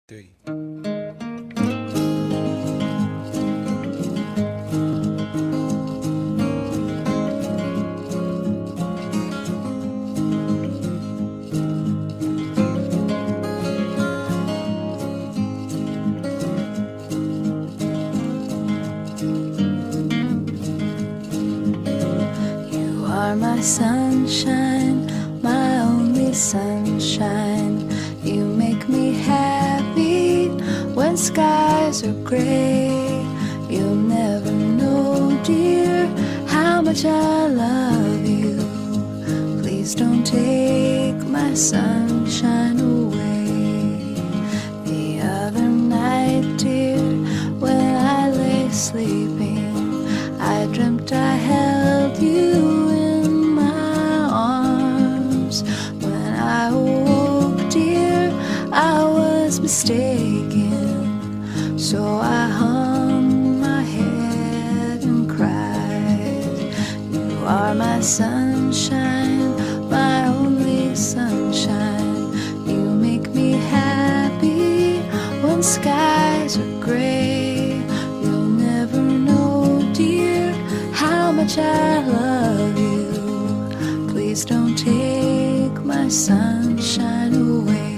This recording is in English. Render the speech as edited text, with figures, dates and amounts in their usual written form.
three. You are my sunshine, my only sunshine. You make me happy when skies are gray. You'll never know, dear, how much I love you. Please don't take my sunshine away. The other night, dear, when I lay sleeping, I dreamt I held you in my arms. When I woke, dear, I was mistaken. So I hung my head and cried. You are my sunshine, my only sunshine. You make me happy when skies are gray. You'll never know, dear, how much I love you. Please don't take my sunshine away.